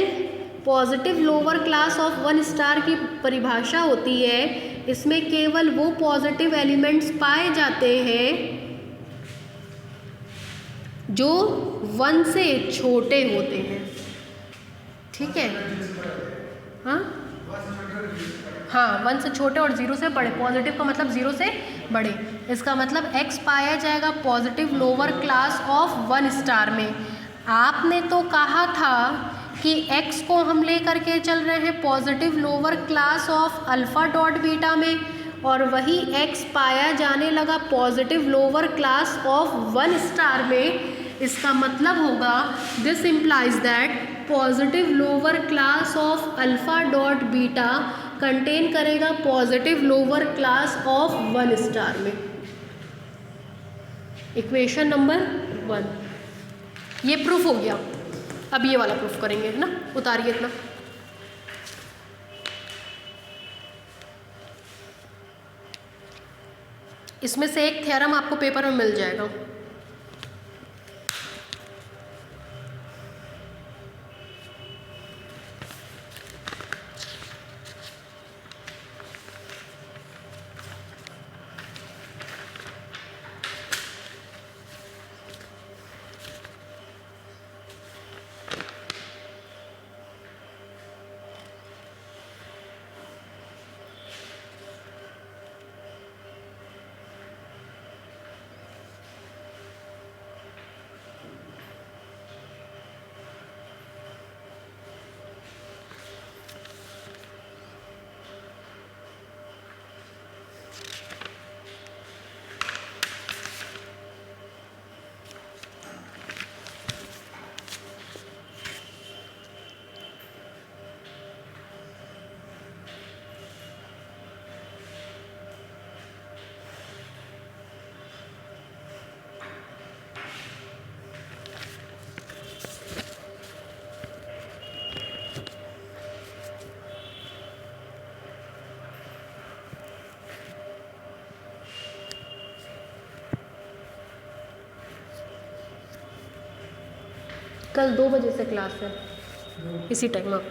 positive lower class of 1 star की परिभाषा होती है, इसमें केवल वो पॉजिटिव एलिमेंट्स पाए जाते हैं जो 1 से छोटे होते हैं। ठीक है, हाँ 1 से छोटे और 0 से बड़े। पॉजिटिव का मतलब 0 से बड़े, इसका मतलब x पाया जाएगा positive lower class of 1 star में। आपने तो कहा था कि x को हम ले करके चल रहे हैं positive lower class of alpha dot beta में, और वही x पाया जाने लगा positive lower class of 1 star में। इसका मतलब होगा this implies that positive lower class of alpha dot beta contain करेगा positive lower class of 1 star में। इक्वेशन नंबर 1 ये प्रूफ हो गया। अब ये वाला प्रूफ करेंगे, है ना? उतारिए इतना। इसमें से एक थ्योरम आपको पेपर में मिल जाएगा। कल 2 बजे से क्लास है, इसी टाइम आप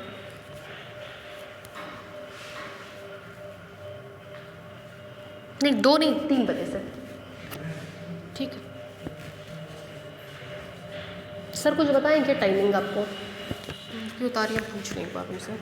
नहीं 2 नहीं 3 बजे से, ठीक है। सर कुछ बताएं क्या टाइमिंग आपको, क्यों उतारिए पूछ रही एक बार उनसे।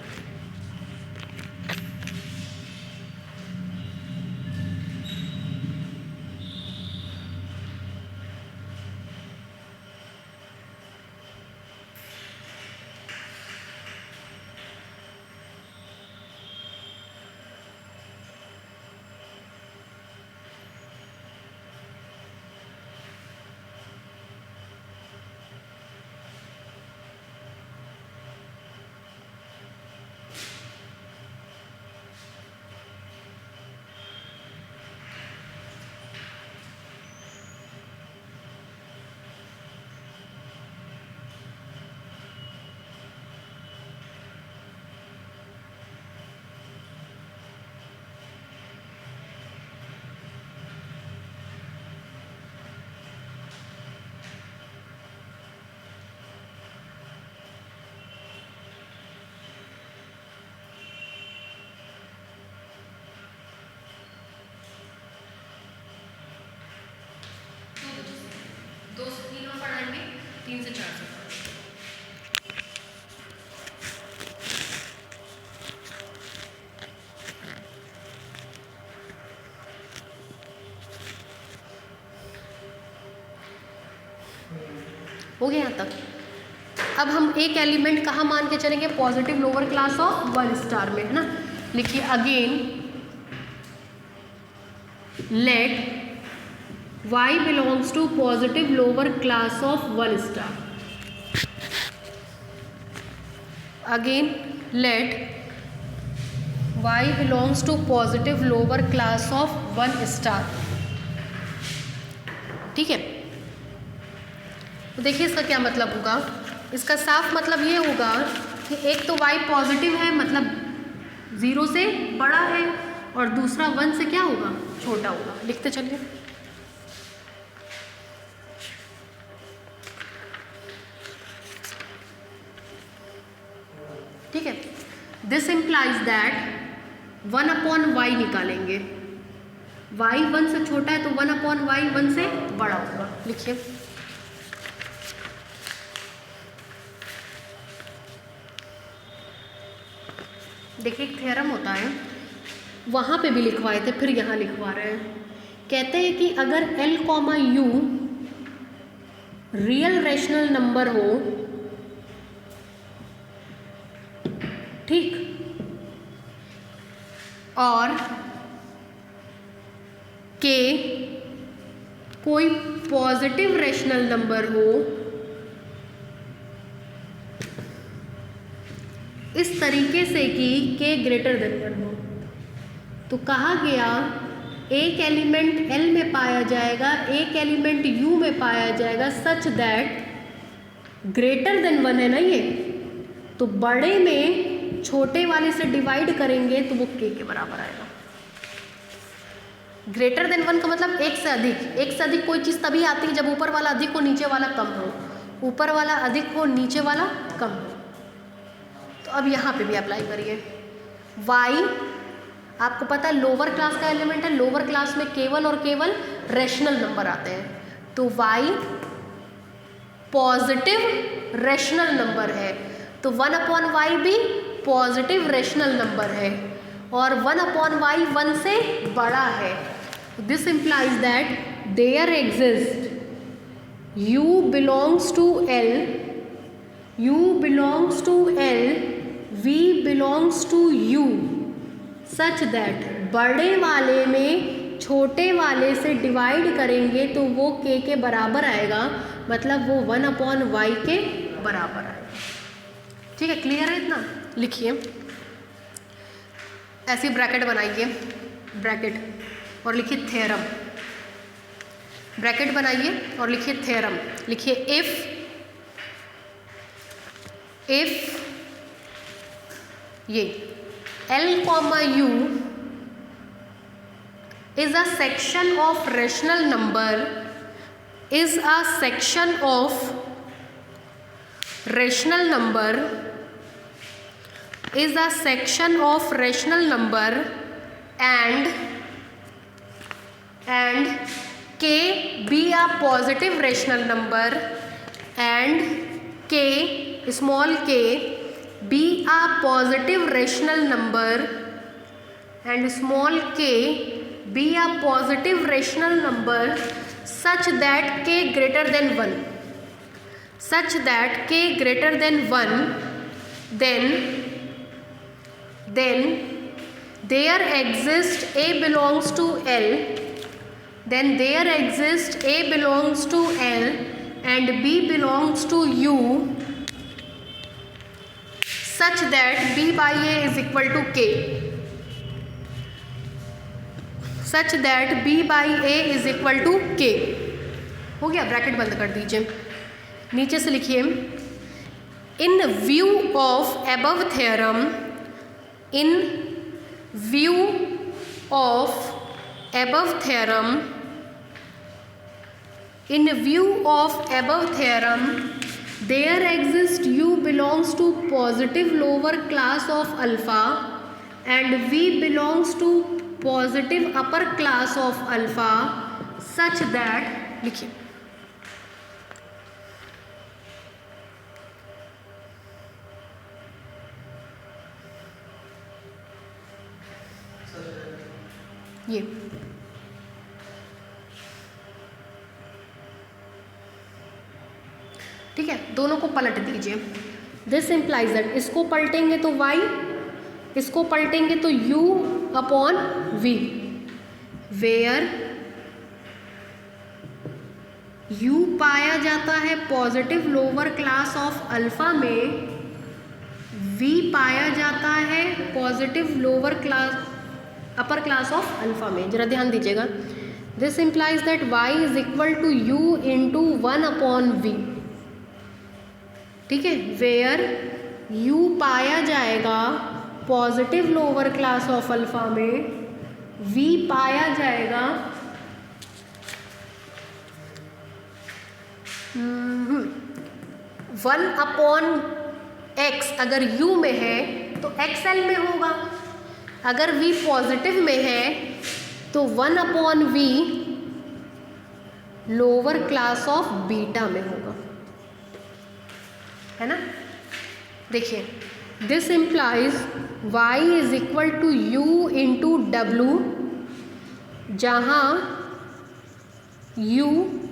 दो से 3 और पढ़ाएंगे, 3 से 4 से। हो गया यहाँ तक। अब हम एक एलिमेंट कहाँ मान के चलेंगे, positive lower class of 1 star में, है ना। लिखिए again let y belongs to positive lower class of 1 star. Again let y belongs to positive lower class of 1 star. ठीक है, तो देखिए इसका क्या मतलब होगा। इसका साफ मतलब ये होगा कि एक तो y पॉजिटिव है, मतलब 0 से बड़ा है, और दूसरा 1 से क्या होगा, छोटा होगा। लिखते चलिए। ठीक है, दिस इम्प्लाइज दैट 1/y निकालेंगे। y 1 से छोटा है तो 1/y 1 से बड़ा होगा। लिखिए देखिए एक थ्योरम होता है, वहाँ पे भी लिखवाए थे, फिर यहाँ लिखवा रहे हैं। कहते हैं कि अगर L, U real rational number हो, ठीक, और K कोई पॉजिटिव रैशनल नंबर हो, इस तरीके से कि K ग्रेटर देन 1 हो, तो कहा गया एक एलिमेंट L में पाया जाएगा, एक एलिमेंट U में पाया जाएगा, सच दैट ग्रेटर देन 1 है ना ये, तो बड़े में छोटे वाले से डिवाइड करेंगे तो वो K के बराबर आएगा। ग्रेटर देन 1 का मतलब एक से अधिक। एक से अधिक कोई चीज़ तभी आती है जब ऊपर वाला अधिक हो, नीचे वाला कम हो, ऊपर वाला अधिक हो, नीचे वाला कम हो। तो अब यहाँ पे भी अप्लाई करिए। y आपको पता है लोअर क्लास का एलिमेंट है, लोअर क्लास में केवल और केवल रैशनल नंबर आते हैं, तो y पॉजिटिव रैशनल नंबर है, तो 1/y भी पॉजिटिव रैशनल नंबर है, और 1/y 1 से बड़ा है। This implies that there exist u belongs to L, u belongs to L, v belongs to u, such that बड़े वाले में छोटे वाले से डिवाइड करेंगे तो वो K के बराबर आएगा, मतलब वो 1/y के बराबर आएगा। ठीक है, क्लियर है इतना। लिखिए ऐसी ब्रैकेट बनाइए, ब्रैकेट, और लिखिए थ्योरम। ब्रैकेट बनाइए और लिखिए थ्योरम। लिखिए इफ ये L, U is a section of rational number, is a section of rational number, is a section of rational number, and and k be a positive rational number and k small k be a positive rational number and small k be a positive rational number such that k greater than 1, such that k greater than 1, then there exists A belongs to L, then there exists A belongs to L and B belongs to U such that B by A is equal to K, such that B by A is equal to K। हो गया, bracket बंद कर दीजिए। नीचे से लिखिए इन view of above theorem, in view of above theorem, in view of above theorem there exists U belongs to positive lower class of alpha and V belongs to positive upper class of alpha such that, लिखिए ये ठीक है, दोनों को पलट दीजिए। This implies that, इसको पलटेंगे तो y, इसको पलटेंगे तो u upon v, where u पाया जाता है positive lower class of alpha में, v पाया जाता है positive lower class upper class of alpha में। जरा ध्यान दीजिएगा, this implies that y is equal to u into 1 upon v, ठीक है, वेयर u पाया जाएगा positive lower class of alpha में, v पाया जाएगा 1 अपॉन x, अगर u में है तो xl में होगा, अगर v पॉजिटिव में है तो 1 upon v lower class of beta में होगा, है ना। देखिए this implies y is equal to u into डब्लू, जहाँ u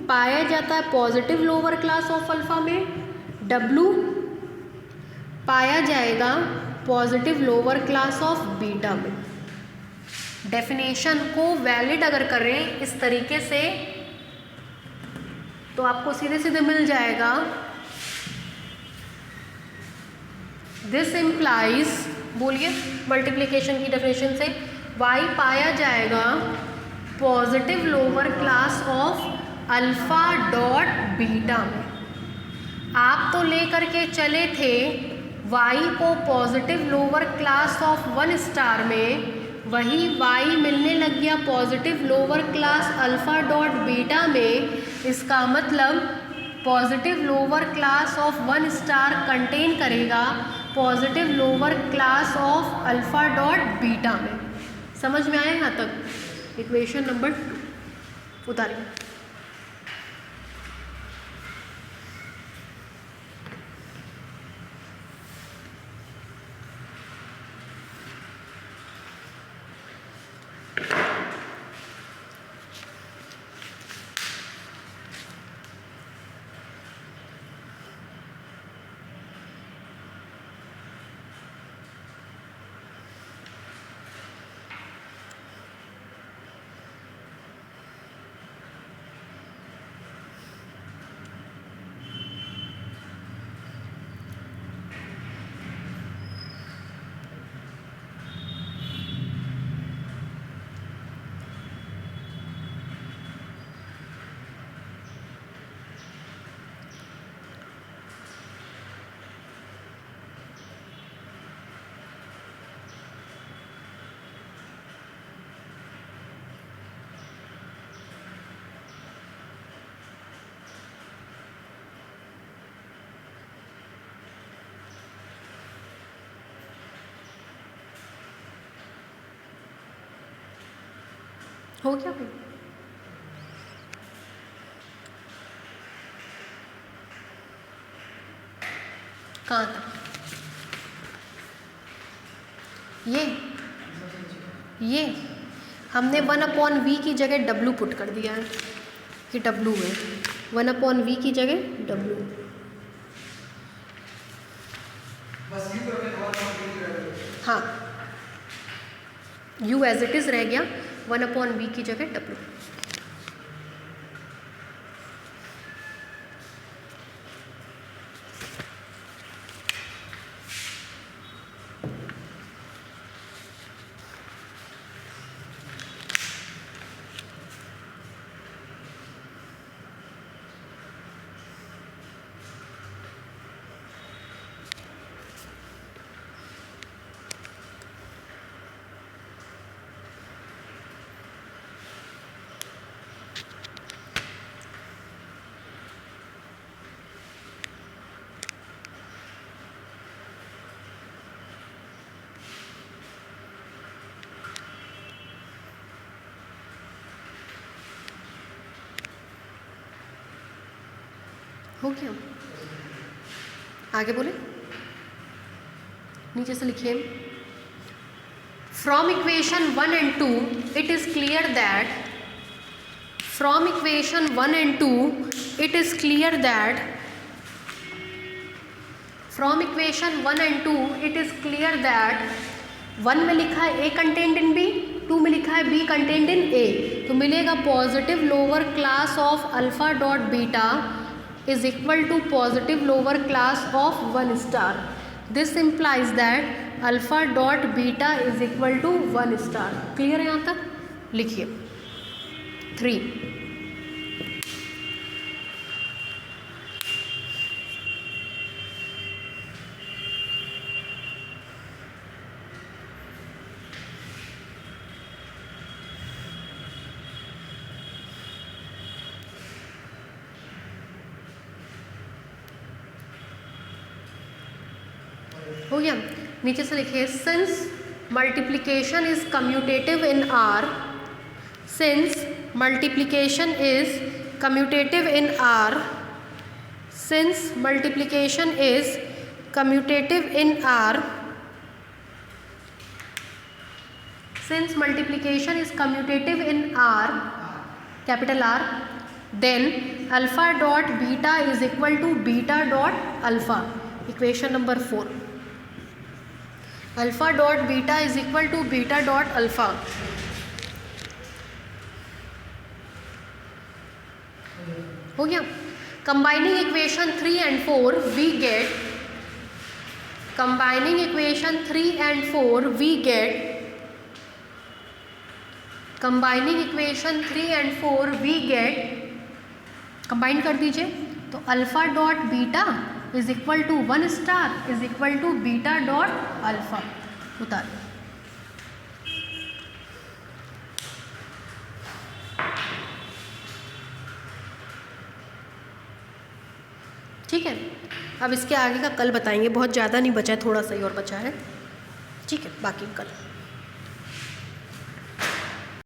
पाया जाता है positive lower class of alpha में, w पाया जाएगा positive lower class of beta में। डेफिनेशन को वैलिड अगर करें इस तरीके से तो आपको सीधे सीधे मिल जाएगा, दिस इम्प्लाइज, बोलिए मल्टीप्लिकेशन की डेफिनेशन से, y पाया जाएगा positive lower class of alpha dot beta में। आप तो लेकर के चले थे y को positive lower class of 1 star में, वही y मिलने लग गया positive lower class alpha dot beta में। इसका मतलब positive lower class of 1 star contain करेगा positive lower class of alpha dot beta में। समझ में आया यहाँ तक? Equation number 2 उतारिए। हो गया भाई? कहाँ तक? ये हमने 1/v की जगह w पुट कर दिया है कि w है, 1/v की जगह w। हाँ, u एज इट इज़ रह गया, 1/v की जगह w। हो गया? आगे बोले, नीचे से लिखिए। From equation 1 and 2 it is clear that from equation 1 and 2 it is clear that from equation 1 and 2 it is clear that 1 में लिखा है A contained in B, 2 में लिखा है B contained in A, तो मिलेगा positive lower class of alpha dot beta is equal to positive lower class of 1 star. This implies that alpha dot beta is equal to 1 star. Clear है यहाँ तक? लिखिए 3। हो गया? नीचे से लिखिए, since multiplication is commutative in R, since multiplication is commutative in R, since multiplication is commutative in R, since multiplication is commutative in R, capital R, then alpha dot beta is equal to beta dot alpha. Equation number 4, alpha dot beta is equal to beta dot alpha. हो गया? Combining equation 3 and 4 we get, combining equation 3 and 4 we get, combining equation 3 and 4 we get, combine कर दीजिए तो alpha dot beta is equal to 1 star is equal to beta dot alpha. उतार, ठीक है? अब इसके आगे का कल बताएंगे, बहुत ज़्यादा नहीं बचा है, थोड़ा सा ही और बचा है, ठीक है? बाकी कल।